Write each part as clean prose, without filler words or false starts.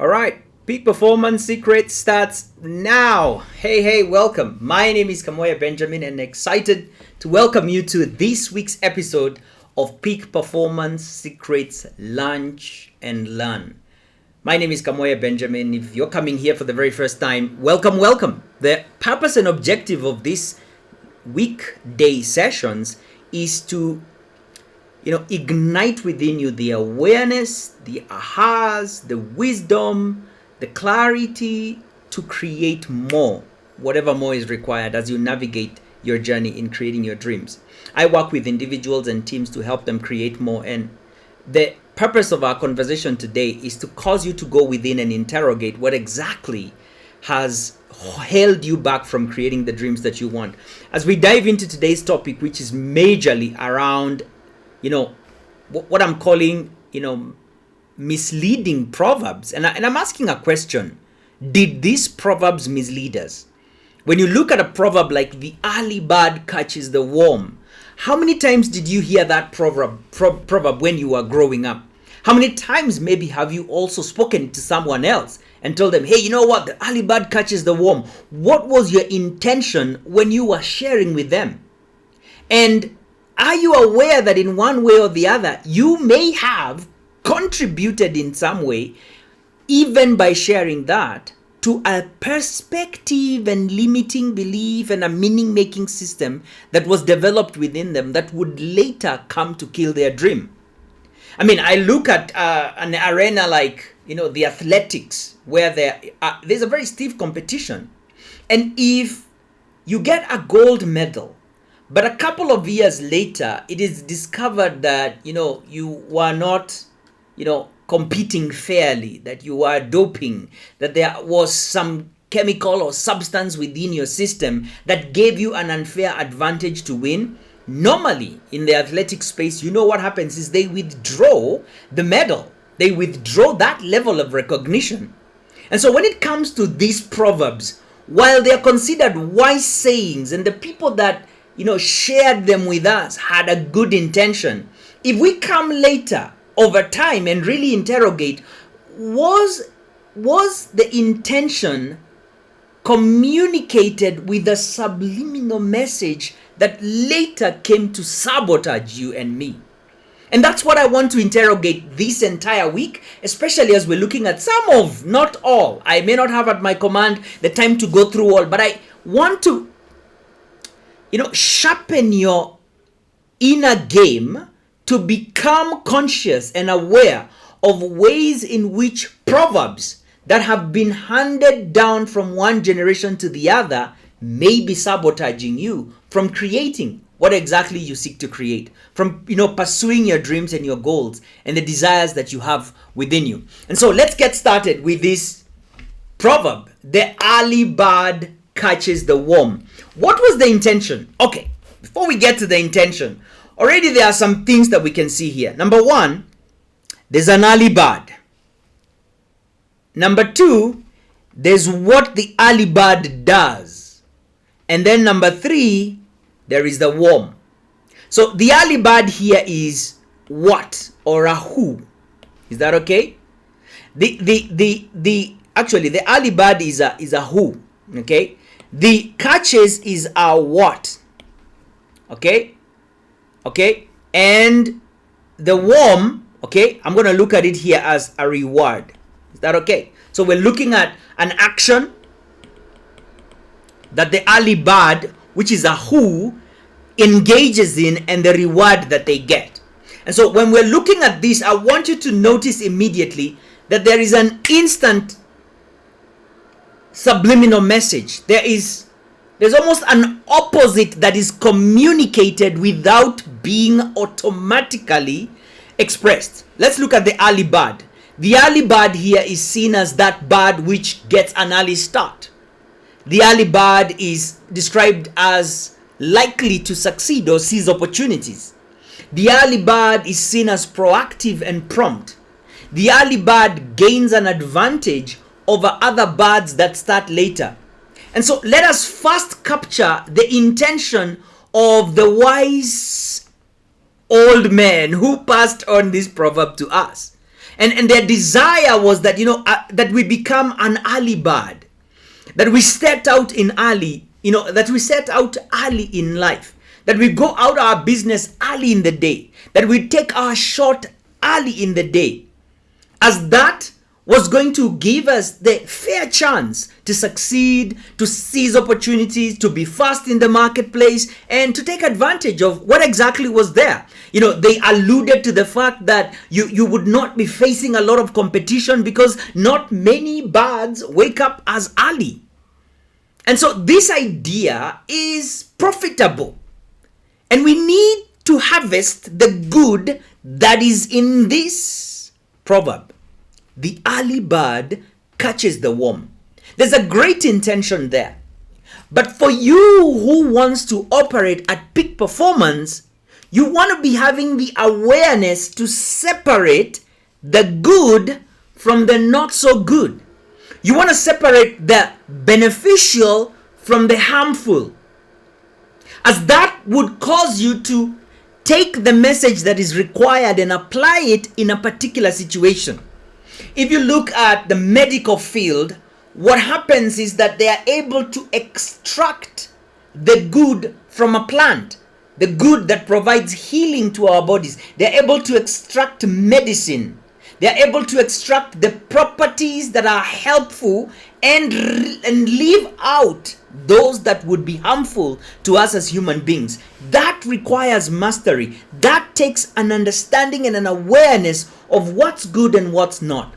All right, peak performance secret starts now. Hey, welcome. My name is Kamoye Benjamin and excited to welcome you to this week's episode of Peak Performance Secrets Lunch and Learn. My name is Kamoye Benjamin. If you're coming here for the very first time, welcome. The purpose and objective of these weekday sessions is to ignite within you the awareness, the ahas, the wisdom, the clarity to create more, whatever more is required as you navigate your journey in creating your dreams. I work with individuals and teams to help them create more, and the purpose of our conversation today is to cause you to go within and interrogate what exactly has held you back from creating the dreams that you want. As we dive into today's topic, which is majorly around what I'm calling, misleading proverbs. And I'm asking a question. Did these proverbs mislead us? When you look at a proverb like the early bird catches the worm, how many times did you hear that proverb when you were growing up? How many times maybe have you also spoken to someone else and told them, hey, you know what? The early bird catches the worm. What was your intention when you were sharing with them? And are you aware that in one way or the other, you may have contributed in some way, even by sharing that, to a perspective and limiting belief and a meaning-making system that was developed within them that would later come to kill their dream? I mean, I look at an arena like, the athletics, where there's a very stiff competition. And if you get a gold medal, but a couple of years later, it is discovered that, you were not, competing fairly, that you were doping, that there was some chemical or substance within your system that gave you an unfair advantage to win. Normally, in the athletic space, what happens is they withdraw the medal. They withdraw that level of recognition. And so when it comes to these proverbs, while they are considered wise sayings and the people that shared them with us had a good intention, if we come later over time and really interrogate, was the intention communicated with a subliminal message that later came to sabotage you and me? And that's what I want to interrogate this entire week, especially as we're looking at some of, not all. I may not have at my command the time to go through all, but I want to sharpen your inner game to become conscious and aware of ways in which proverbs that have been handed down from one generation to the other may be sabotaging you from creating what exactly you seek to create, from pursuing your dreams and your goals and the desires that you have within you. And so let's get started with this proverb. The early bird catches the worm. What was the intention? Okay, before we get to the intention, already there are some things that we can see here. Number one, there's an early bird. Number two, there's what the early bird does. And then number three, there is the worm. So the early bird here is what or a who. Is that okay? Actually the early bird is a who. Okay. The catches is a what. Okay. And the worm, okay, I'm going to look at it here as a reward. Is that okay? So we're looking at an action that the early bird, which is a who, engages in, and the reward that they get. And so when we're looking at this, I want you to notice immediately that there is an instant subliminal message. There's almost an opposite that is communicated without being automatically expressed. Let's look at the early bird. The early bird here is seen as that bird which gets an early start. The early bird is described as likely to succeed or seize opportunities. The early bird is seen as proactive and prompt. The early bird gains an advantage over other birds that start later. And so let us first capture the intention of the wise old man who passed on this proverb to us. And their desire was that, that we become an early bird, that we set out in early, that we set out early in life, that we go out our business early in the day, that we take our shot early in the day, as that was going to give us the fair chance to succeed, to seize opportunities, to be fast in the marketplace, and to take advantage of what exactly was there. They alluded to the fact that you would not be facing a lot of competition because not many birds wake up as early. And so this idea is profitable. And we need to harvest the good that is in this proverb. The early bird catches the worm. There's a great intention there. But for you who wants to operate at peak performance, you want to be having the awareness to separate the good from the not so good. You want to separate the beneficial from the harmful, as that would cause you to take the message that is required and apply it in a particular situation. If you look at the medical field, what happens is that they are able to extract the good from a plant, the good that provides healing to our bodies. They're able to extract medicine. They're able to extract the properties that are helpful and leave out those that would be harmful to us as human beings. That requires mastery. That takes an understanding and an awareness of what's good and what's not.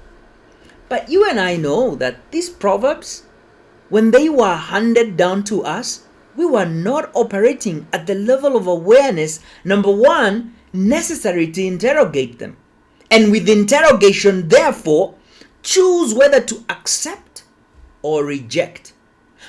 But you and I know that these proverbs, when they were handed down to us, we were not operating at the level of awareness, number one, necessary to interrogate them. And with interrogation, therefore, choose whether to accept or reject.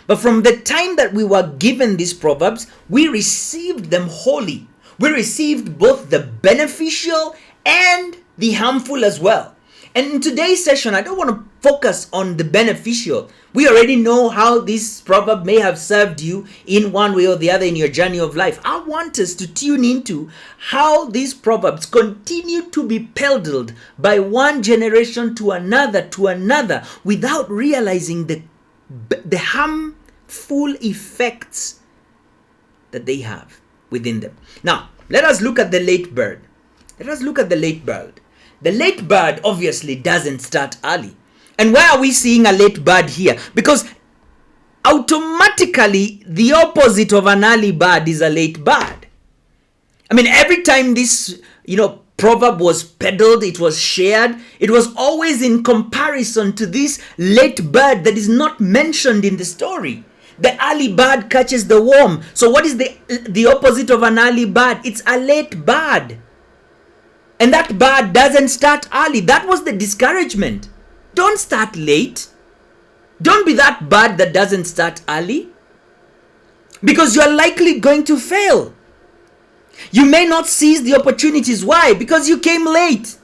But from the time that we were given these proverbs, we received them wholly. We received both the beneficial and the harmful as well. And in today's session, I don't want to focus on the beneficial. We already know how this proverb may have served you in one way or the other in your journey of life. I want us to tune into how these proverbs continue to be peddled by one generation to another without realizing the harmful effects that they have within them. Now, let us look at the late bird. The late bird obviously doesn't start early. And why are we seeing a late bird here? Because automatically the opposite of an early bird is a late bird. I mean, every time this, proverb was peddled, it was shared, it was always in comparison to this late bird that is not mentioned in the story. The early bird catches the worm. So what is the opposite of an early bird? It's a late bird. And that bird doesn't start early. That was the discouragement. Don't start late. Don't be that bird that doesn't start early, because you're likely going to fail. You may not seize the opportunities. Why? Because you came late.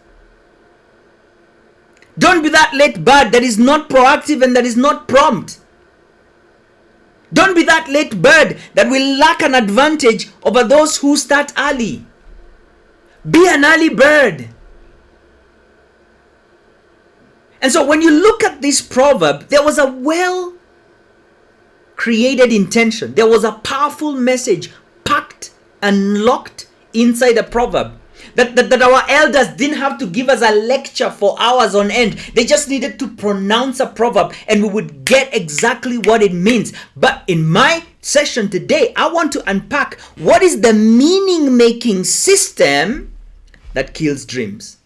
Don't be that late bird that is not proactive and that is not prompt. Don't be that late bird that will lack an advantage over those who start early. Be an early bird. And so when you look at this proverb, there was a well-created intention. There was a powerful message packed and locked inside a proverb. That our elders didn't have to give us a lecture for hours on end. They just needed to pronounce a proverb and we would get exactly what it means. But in my session today, I want to unpack what is the meaning-making system that kills dreams.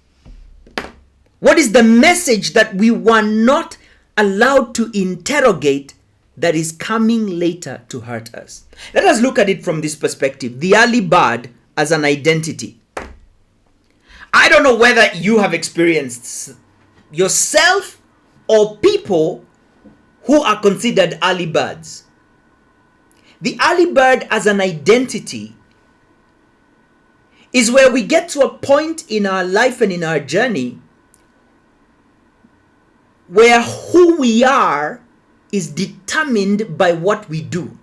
What is the message that we were not allowed to interrogate that is coming later to hurt us? Let us look at it from this perspective. The early bird as an identity. I don't know whether you have experienced yourself or people who are considered early birds. The early bird as an identity is where we get to a point in our life and in our journey where who we are is determined by what we do.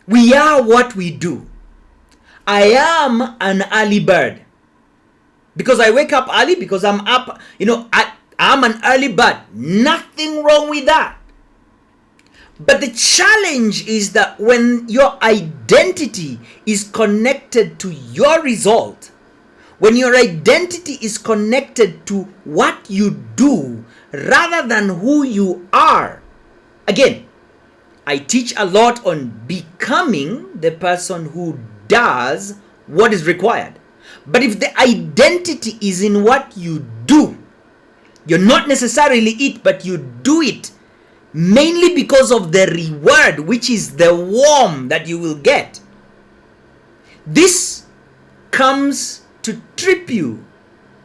We are what we do. I am an early bird Because I wake up early, because I'm up, I'm an early bird. Nothing wrong with that. But the challenge is that when your identity is connected to your result, when your identity is connected to what you do rather than who you are. Again, I teach a lot on becoming the person who does what is required. But if the identity is in what you do, you're not necessarily it, but you do it mainly because of the reward, which is the warm that you will get. This comes to trip you,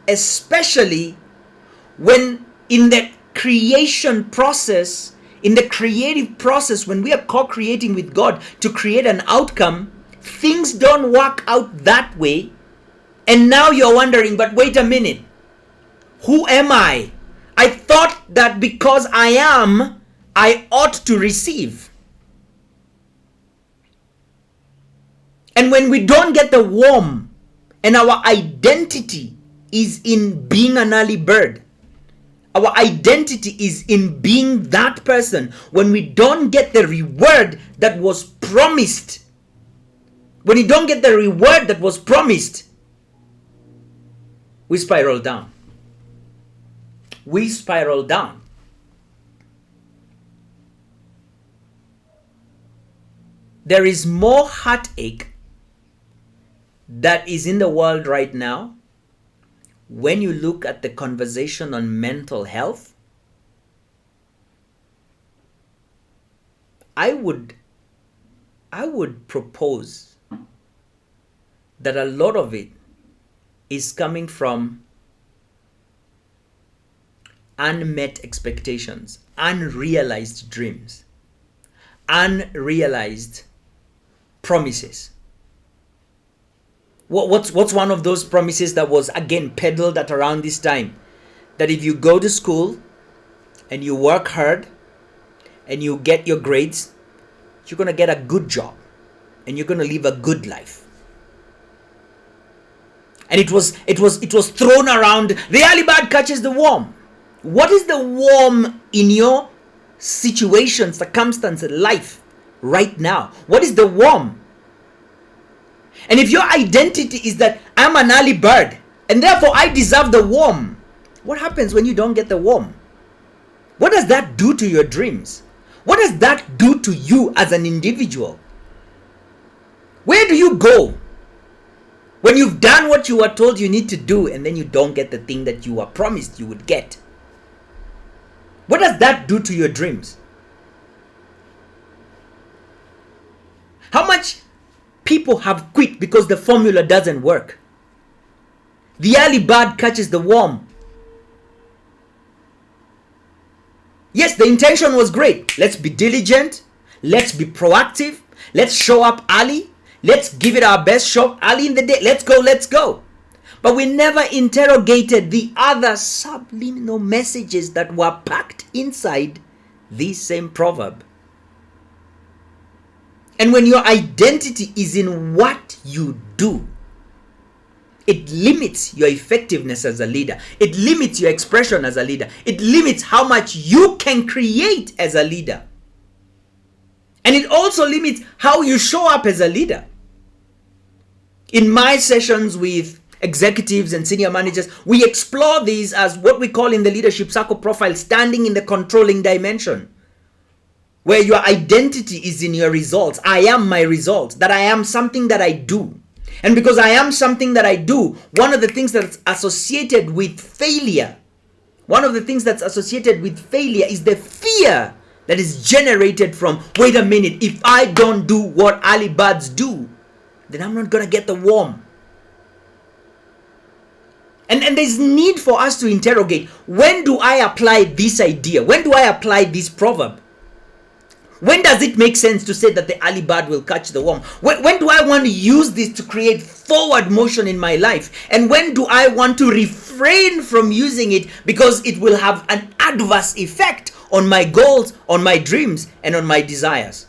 especially when in the creation process, in the creative process, when we are co-creating with God to create an outcome, things don't work out that way. And now you're wondering, but wait a minute, who am I? I thought that because I am, I ought to receive. And when we don't get the warm, and our identity is in being an early bird, our identity is in being that person, when we don't get the reward that was promised, when you don't get the reward that was promised, we spiral down. We spiral down. There is more heartache that is in the world right now when you look at the conversation on mental health. I would propose that a lot of it is coming from unmet expectations, unrealized dreams, unrealized promises. What's one of those promises that was again peddled at around this time? That if you go to school and you work hard and you get your grades, you're going to get a good job and you're going to live a good life. And it was thrown around. The early bird catches the worm. What is the worm in your situation, circumstance, life right now? What is the worm? And if your identity is that I'm an early bird and therefore I deserve the worm, what happens when you don't get the worm? What does that do to your dreams? What does that do to you as an individual? Where do you go when you've done what you were told you need to do and then you don't get the thing that you were promised you would get? What does that do to your dreams? How much people have quit because the formula doesn't work? The early bird catches the worm. Yes, the intention was great. Let's be diligent. Let's be proactive. Let's show up early. Let's give it our best shot early in the day. Let's go. But we never interrogated the other subliminal messages that were packed inside this same proverb. And when your identity is in what you do, it limits your effectiveness as a leader. It limits your expression as a leader. It limits how much you can create as a leader. And it also limits how you show up as a leader. In my sessions with executives and senior managers, we explore these as what we call in the leadership circle profile, standing in the controlling dimension, where your identity is in your results. I am my results, that I am something that I do. And because I am something that I do, one of the things that's associated with failure, is the fear that is generated from, wait a minute, if I don't do what early birds do, then I'm not going to get the worm. And there's need for us to interrogate, when do I apply this idea? When do I apply this proverb? When does it make sense to say that the early bird will catch the worm? When do I want to use this to create forward motion in my life? And when do I want to refrain from using it because it will have an adverse effect on my goals, on my dreams, and on my desires?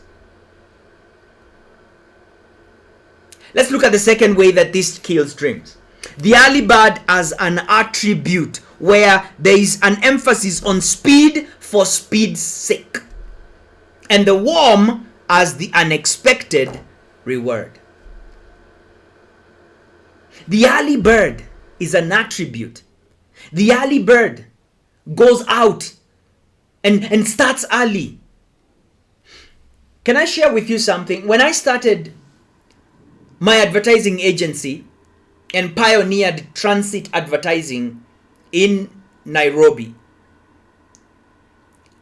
Let's look at the second way that this kills dreams. The early bird as an attribute where there is an emphasis on speed for speed's sake, and the worm as the unexpected reward. The early bird is an attribute. The early bird goes out and starts early. Can I share with you something? When I started my advertising agency and pioneered transit advertising in Nairobi,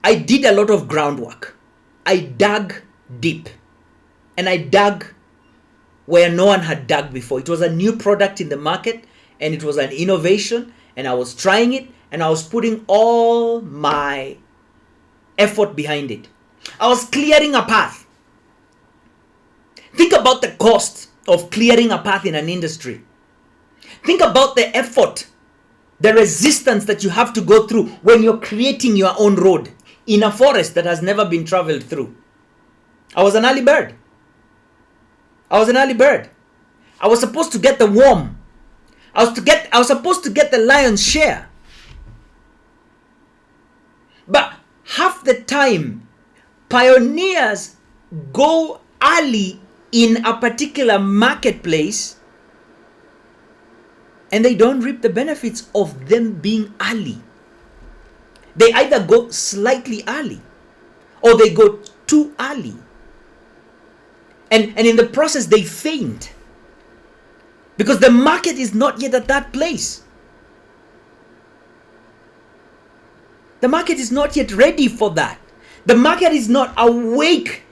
I did a lot of groundwork. I dug deep, and I dug where no one had dug before. It was a new product in the market, and it was an innovation, and I was trying it, and I was putting all my effort behind it. I was clearing a path. Think about the cost of clearing a path in an industry. Think about the effort, the resistance that you have to go through when you're creating your own road in a forest that has never been traveled through. I was an early bird. I was supposed to get the worm. I was supposed to get the lion's share. But half the time, pioneers go early in a particular marketplace and they don't reap the benefits of them being early. They either go slightly early or they go too early. And in the process, they faint because the market is not yet at that place. The market is not yet ready for that. The market is not awake.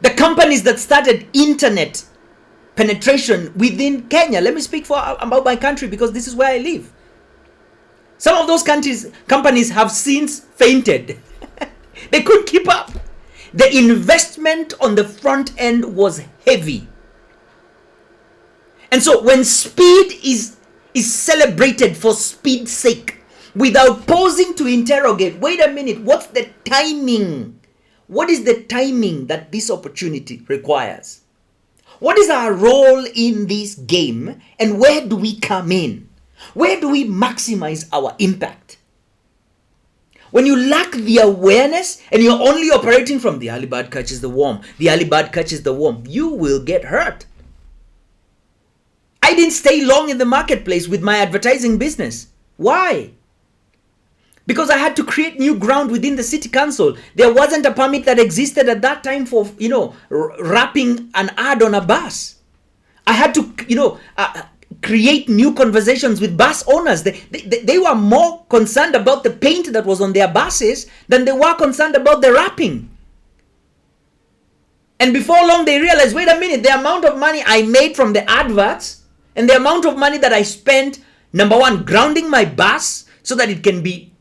The companies that started internet penetration within Kenya, let me speak about my country because this is where I live. Some of those companies have since fainted. They couldn't keep up. The investment on the front end was heavy. And so when speed is celebrated for speed's sake, without pausing to interrogate, wait a minute, what's the timing? What is the timing that this opportunity requires? What is our role in this game, and where do we come in? Where do we maximize our impact? When you lack the awareness and you're only operating from the early bird catches the worm, you will get hurt. I didn't stay long in the marketplace with my advertising business. Why? Because I had to create new ground within the city council. There wasn't a permit that existed at that time for, wrapping an ad on a bus. I had to, create new conversations with bus owners. They were more concerned about the paint that was on their buses than they were concerned about the wrapping. And before long, they realized, wait a minute, the amount of money I made from the adverts and the amount of money that I spent, number one, grounding my bus so that it can be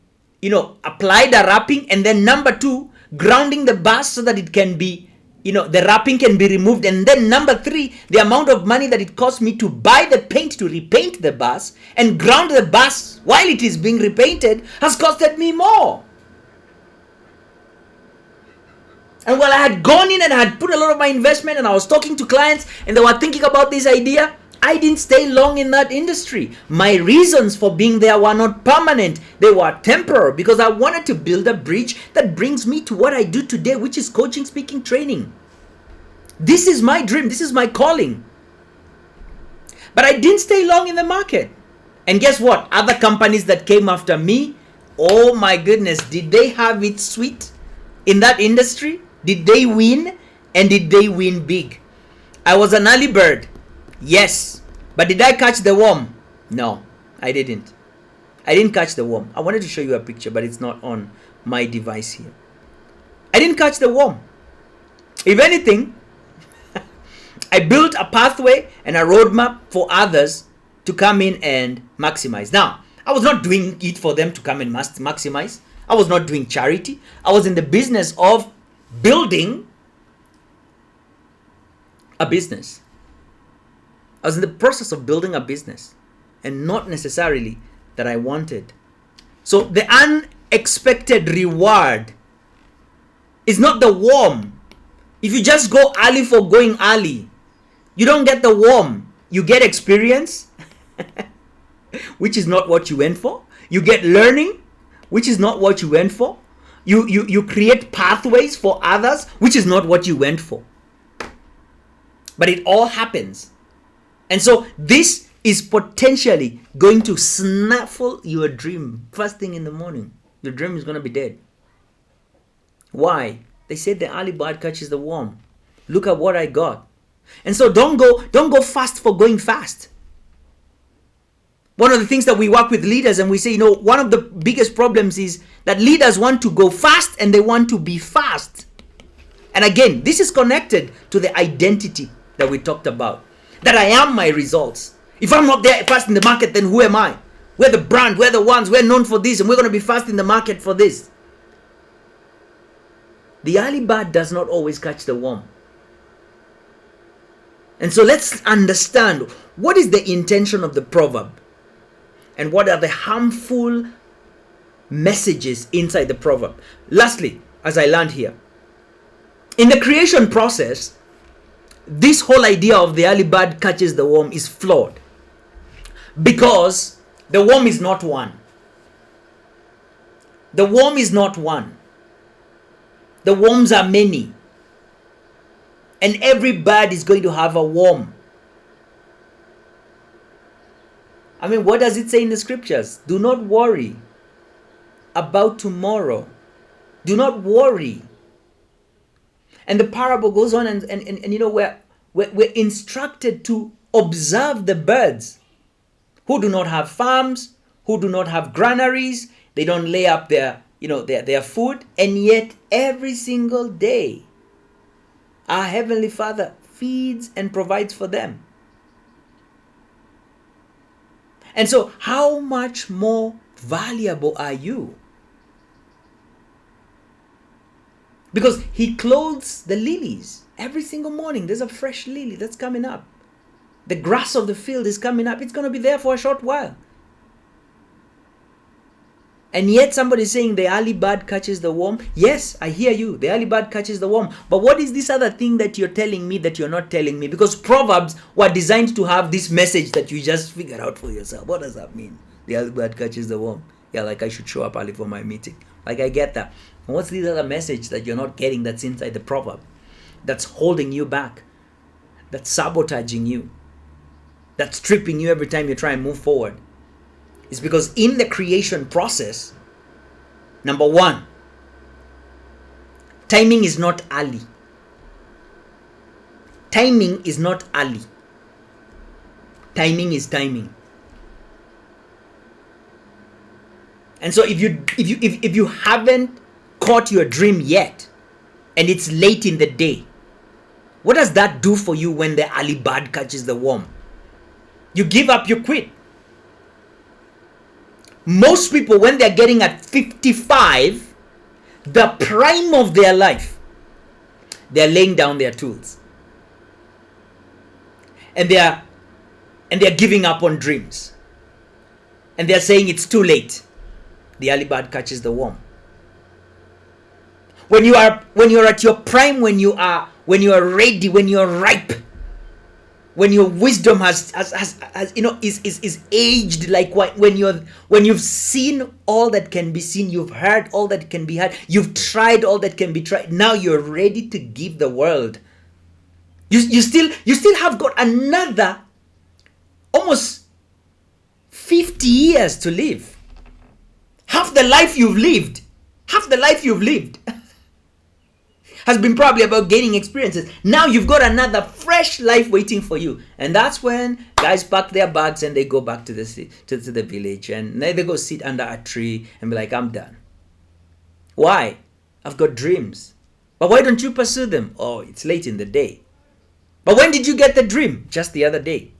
applied a wrapping, and then number two, grounding the bus so that it can be, the wrapping can be removed, and then number three, the amount of money that it cost me to buy the paint to repaint the bus and ground the bus while it is being repainted has costed me more. And while I had gone in and I had put a lot of my investment and I was talking to clients and they were thinking about this idea, I didn't stay long in that industry. My reasons for being there were not permanent. They were temporary because I wanted to build a bridge that brings me to what I do today, which is coaching, speaking, training. This is my dream. This is my calling. But I didn't stay long in the market. And guess what? Other companies that came after me, oh my goodness, did they have it sweet in that industry? Did they win? And did they win big? I was an early bird. Yes, but did I catch the worm? No, I didn't. I didn't catch the worm. I wanted to show you a picture, but it's not on my device here. I didn't catch the worm. If anything, I built a pathway and a roadmap for others to come in and maximize. Now, I was not doing it for them to come and maximize. I was not doing charity. I was in the business of building a business. I was in the process of building a business, and not necessarily that I wanted. So the unexpected reward is not the worm. If you just go early for going early, you don't get the worm. You get experience, which is not what you went for. You get learning, which is not what you went for. You create pathways for others, which is not what you went for. But it all happens. And so this is potentially going to snaffle your dream first thing in the morning. Your dream is going to be dead. Why? They said the early bird catches the worm. Look at what I got. And so don't go fast for going fast. One of the things that we work with leaders and we say, one of the biggest problems is that leaders want to go fast and they want to be fast. And again, this is connected to the identity that we talked about. That I am my results. If I'm not there fast in the market, then who am I? We're the brand, we're the ones, we're known for this, and we're going to be fast in the market for this. The early bird does not always catch the worm. And so let's understand what is the intention of the proverb and what are the harmful messages inside the proverb. Lastly, as I land here, in the creation process, this whole idea of the early bird catches the worm is flawed because the worm is not one. The worm is not one. The worms are many. And every bird is going to have a worm. I mean, what does it say in the scriptures? Do not worry about tomorrow. Do not worry. And the parable goes on we're instructed to observe the birds who do not have farms, who do not have granaries. They don't lay up their food. And yet every single day, our Heavenly Father feeds and provides for them. And so, how much more valuable are you? Because He clothes the lilies. Every single morning, there's a fresh lily that's coming up. The grass of the field is coming up. It's going to be there for a short while. And yet somebody's saying the early bird catches the worm. Yes, I hear you. The early bird catches the worm. But what is this other thing that you're telling me that you're not telling me? Because Proverbs were designed to have this message that you just figure out for yourself. What does that mean? The early bird catches the worm. Yeah, like I should show up early for my meeting. Like I get that. And what's this other message that you're not getting that's inside the proverb? That's holding you back. That's sabotaging you. That's stripping you every time you try and move forward. It's because in the creation process, number one, timing is not early. Timing is not early. Timing is timing. And so if you haven't caught your dream yet, and it's late in the day, what does that do for you when the early bird catches the worm? You give up, you quit. Most people, when they're getting at 55, the prime of their life, they're laying down their tools. And they're giving up on dreams. And they're saying it's too late. The early bird catches the worm. When you're at your prime, when you are ready, when you're ripe, when your wisdom is aged, like when you've seen all that can be seen, you've heard all that can be heard, you've tried all that can be tried. Now you're ready to give the world. You still have got another almost 50 years to live. Half the life you've lived has been probably about gaining experiences. Now you've got another fresh life waiting for you. And that's when guys pack their bags and they go back to the village. And they go sit under a tree and be like, I'm done. Why? I've got dreams. But why don't you pursue them? Oh, it's late in the day. But when did you get the dream? Just the other day.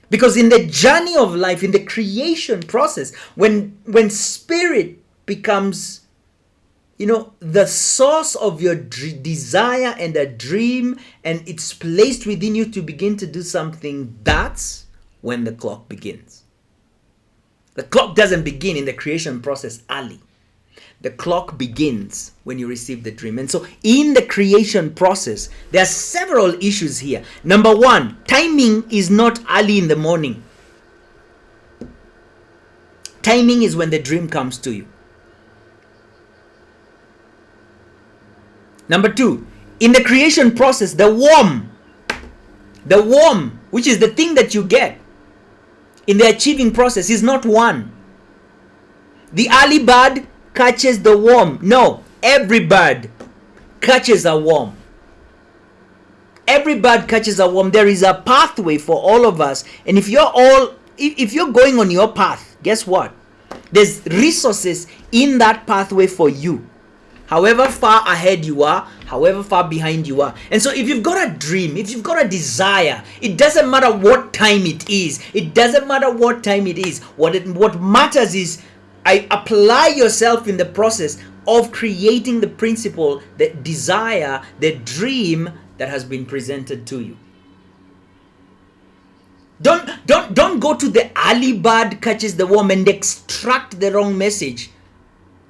Because in the journey of life, in the creation process, when spirit becomes, the source of your desire and a dream, and it's placed within you to begin to do something, that's when the clock begins. The clock doesn't begin in the creation process early. The clock begins when you receive the dream. And so in the creation process, there are several issues here. Number one, timing is not early in the morning. Timing is when the dream comes to you. Number two, in the creation process, the worm, which is the thing that you get in the achieving process, is not one. The early bird catches the worm. No, every bird catches a worm. Every bird catches a worm. There is a pathway for all of us. And if you're going on your path, guess what? There's resources in that pathway for you. However far ahead you are, however far behind you are. And so if you've got a dream, if you've got a desire, it doesn't matter what time it is. It doesn't matter what time it is. What matters is apply yourself in the process of creating the principle, the desire, the dream that has been presented to you. Don't go to the early bird catches the worm and extract the wrong message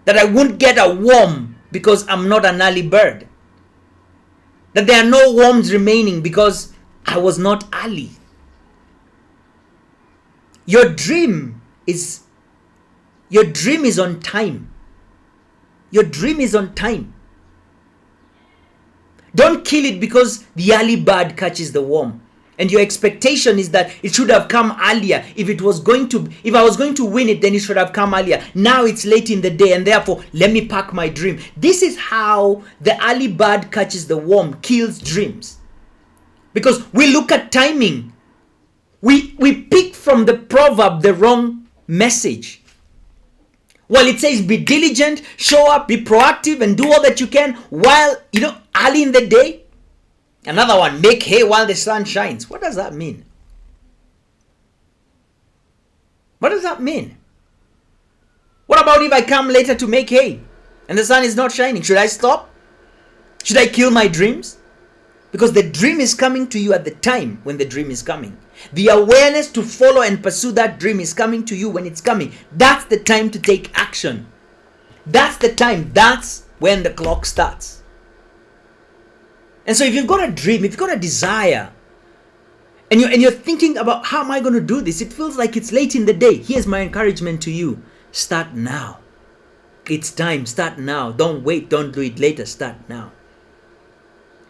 that I won't get a worm because I'm not an early bird. That there are no worms remaining because I was not early. Your dream is on time. Your dream is on time. Don't kill it because the early bird catches the worm. And your expectation is that it should have come earlier. If I was going to win it, then it should have come earlier. Now it's late in the day, and therefore let me pack my dream. This is how the early bird catches the worm, kills dreams. Because we look at timing. We pick from the proverb the wrong message. Well, it says be diligent, show up, be proactive, and do all that you can while, early in the day. Another one, make hay while the sun shines. What does that mean? What does that mean? What about if I come later to make hay and the sun is not shining? Should I stop? Should I kill my dreams? Because the dream is coming to you at the time when the dream is coming. The awareness to follow and pursue that dream is coming to you when it's coming. That's the time to take action. That's the time. That's when the clock starts. And so if you've got a dream, if you've got a desire, and you're thinking about how am I going to do this, it feels like it's late in the day. Here's my encouragement to you. Start now. It's time. Start now. Don't wait. Don't do it later. Start now.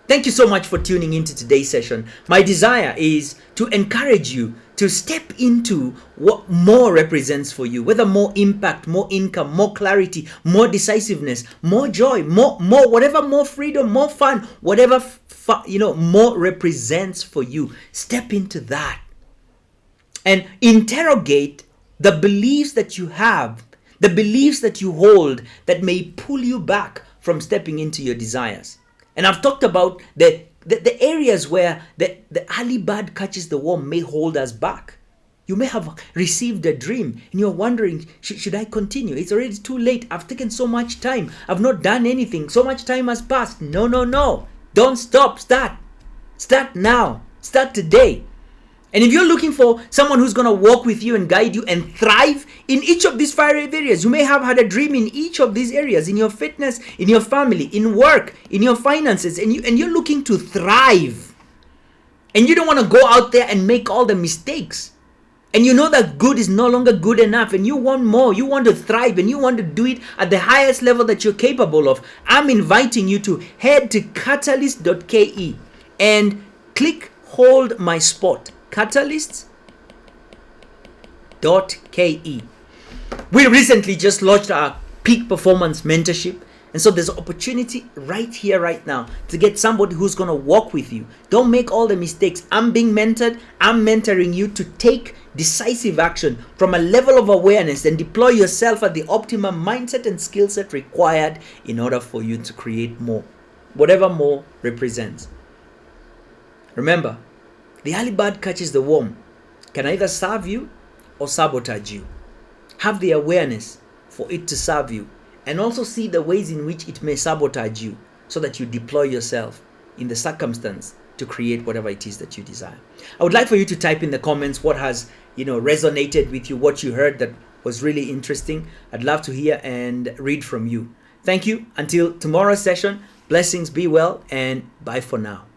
Thank you so much for tuning into today's session. My desire is to encourage you to step into what more represents for you, whether more impact, more income, more clarity, more decisiveness, more joy, more whatever, more freedom, more fun, whatever more represents for you. Step into that and interrogate the beliefs that you have, the beliefs that you hold that may pull you back from stepping into your desires. And I've talked about the areas where the early bird catches the worm may hold us back. You may have received a dream and you're wondering, should I continue? It's already too late. I've taken so much time. I've not done anything. So much time has passed. No. Don't stop. Start now. Start today. And if you're looking for someone who's going to walk with you and guide you and thrive in each of these 5 areas, you may have had a dream in each of these areas, in your fitness, in your family, in work, in your finances, and you're looking to thrive. And you don't want to go out there and make all the mistakes. And you know that good is no longer good enough, and you want more. You want to thrive, and you want to do it at the highest level that you're capable of. I'm inviting you to head to catalyst.ke and click Hold My Spot. Catalyst.ke. We recently just launched our peak performance mentorship, and so there's an opportunity right here, right now, to get somebody who's going to walk with you. Don't make all the mistakes. I'm being mentored. I'm mentoring you to take decisive action from a level of awareness and deploy yourself at the optimum mindset and skill set required in order for you to create more, whatever more represents. Remember, the early bird catches the worm can either serve you or sabotage you. Have the awareness for it to serve you, and also see the ways in which it may sabotage you so that you deploy yourself in the circumstance to create whatever it is that you desire. I would like for you to type in the comments what has resonated with you, what you heard that was really interesting. I'd love to hear and read from you. Thank you. Until tomorrow's session, blessings, be well, and bye for now.